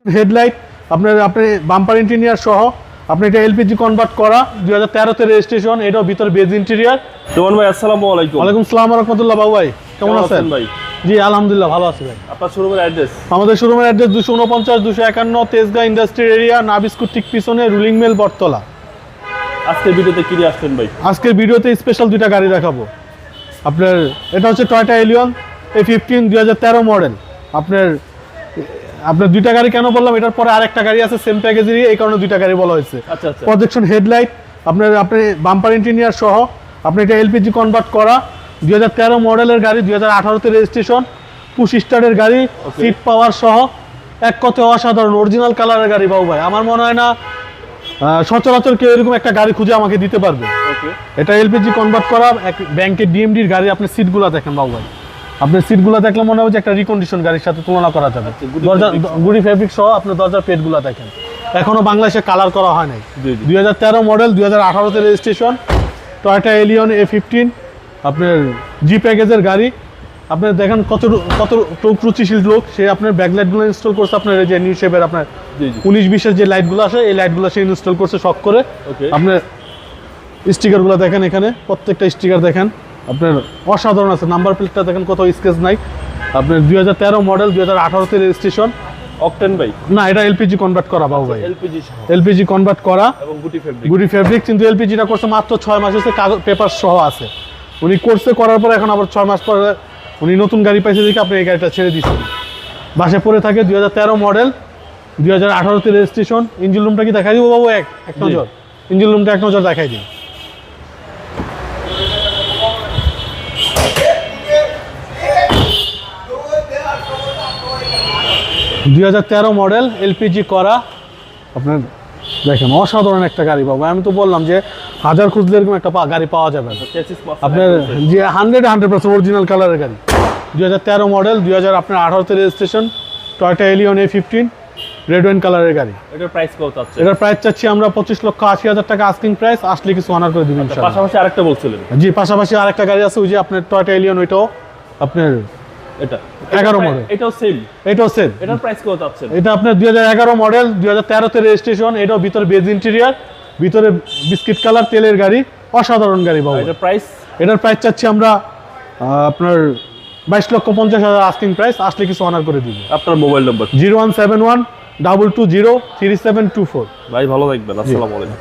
Headlight আপনার bumper interior সহ আপনি এটা এলপিজি কনভার্ট করা 2013 তে রেজিস্ট্রেশন, এটাও ভিতর বেজ ইন্টেরিয়র। সুমন ভাই আসসালামু আলাইকুম। ওয়ালাইকুম আসসালাম ওয়া রাহমাতুল্লাহ। বাবু ভাই কেমন আছেন ভাই? জি আলহামদুলিল্লাহ ভালো আছি ভাই। আপনার শোরুমের অ্যাড্রেস? আমাদের শোরুমের অ্যাড্রেস 249 251 তেজগাঁ ইন্ডাস্ট্রিয়াল এরিয়া, নাবিস্কুট ঠিক পিছনে, রুলিং মেল বটতলা। আজকের ভিডিওতে কি নিয়ে আসছেন ভাই? আজকের ভিডিওতে স্পেশাল দুইটা গাড়ি দেখাবো। আপনার এটা হচ্ছে টয়োটা এলিয়ন A15 2013 মডেল। আপনার দুইটা গাড়ি কেন বললাম, এটার পরে আরেকটা গাড়ি আছে সেম প্যাকেজেরই, এই কারণে দুইটা গাড়ি বলা হয়েছে। আচ্ছা আচ্ছা। প্রজেকশন হেডলাইট আপনার বাম্পার ইন্টেরিয়র সহ আপনি এটা এলপিজি কনভার্ট করা 2013 মডেলের গাড়ি, 2018 তে রেজিস্ট্রেশন, পুশ স্টার্টের গাড়ি, সিট পাওয়ার সহ এক কথায় অসাধারণ অরিজিনাল কালারের গাড়ি। বাবু ভাই আমার মনে হয় না সচরাচর কেউ এরকম একটা গাড়ি খুঁজে আমাকে দিতে পারবে। এটা এলপিজি কনভার্ট করা এক ব্যাংকের ডিএমডির গাড়ি। আপনি সিটগুলো দেখেন বাবু ভাই, আপনার সিটগুলো দেখলে মনে হবে যে একটা রিকন্ডিশন গাড়ির সাথে তুলনা করা যাবে। দরজা গুড়ি ফেব্রিক সহ আপনার দরজার পেটগুলো দেখেন, এখনো বাংলাদেশে কালার করা হয় নাই। 2013 মডেল, 2018 তে রেজিস্ট্রেশন, টয়োটা এলিয়ন A15 আপনার জি প্যাকেজের গাড়ি। আপনার দেখেন কত রুচিশীল লোক, সে আপনার ব্যাকলাইটগুলো ইনস্টল করছে। আপনার এই যে নিউ শেপের আপনার 19-20-এর যে লাইটগুলো আসে, এই লাইটগুলো সে ইনস্টল করছে শখ করে। আপনার স্টিকারগুলো দেখেন, এখানে প্রত্যেকটা স্টিকার দেখেন আপনার অসাধারণ আছে। নাম্বার প্লেটটা দেখেন, কত স্কেচ নাই। আপনার 2013 মডেল, 2018 তে রেজিস্ট্রেশন। অকটেন ভাই? না, এটা এলপিজি কনভার্ট করা বাবু ভাই। এলপিজি সহ? এলপিজি কনভার্ট করা এবং গুটি ফেব্রিক, কিন্তু এলপিজিটা করছে মাত্র 6 মাস হচ্ছে, কাগজ পেপার সহ আছে। উনি করছে, করার পর এখন আবার 6 মাস পরে উনি নতুন গাড়ি পাইছে দেখে আপনি এই গাড়িটা ছেড়ে দিচ্ছেন। বাসে পড়ে থাকে। 2013 মডেল, 2018 তে রেজিস্ট্রেশন। ইঞ্জিন রুমটা কি দেখাই দিব বাবু? এক নজর ইঞ্জিন রুমটা এক নজর দেখাই দিই। মডেল, এলপিজি করা। আপনার দেখেন অসাধারণ একটা গাড়ি বাবু। আমি তো বললাম যে হাজার খুঁজলে এরকম একটা গাড়ি পাওয়া যাবে না। আপনার যে 100% অরিজিনাল কালারের গাড়ি। 2013 মডেল, 2018 তে registration, Toyota Allion A15 red wine কালারের গাড়ি। এটার প্রাইস কত আছে? এটার প্রাইস চাচ্ছি আমরা 25,80,000 টাকা আস্কিং প্রাইস। আসলে কিছু অনার করে দিবেন ইনশাআল্লাহ। পাশাপাশি আরেকটা বলছিলেন? জি, পাশাপাশি আরেকটা গাড়ি আছে, ওই যে আপনার টয়োটা এলিয়ন, ওইটাও আপনার এটা 11 মডেল। এটাও সেম? এটাও সেম। এটার প্রাইস কত আছে? এটা আপনার 2011 মডেল, 2013 তে রেজিস্ট্রেশন, এটাও ভিতরে বেজ ইন্টেরিয়র, ভিতরে বিস্কিট কালার, তেলের গাড়ি, অসাধারণ গাড়ি বাবু। এটার প্রাইস চাচ্ছি আমরা আপনার 22,50,000 আস্কিং প্রাইস। আসলে কিছু অনার করে দিব। আপনার মোবাইল নম্বর? 0171 220 3724। ভাই ভালো থাকবেন, আসসালামু আলাইকুম।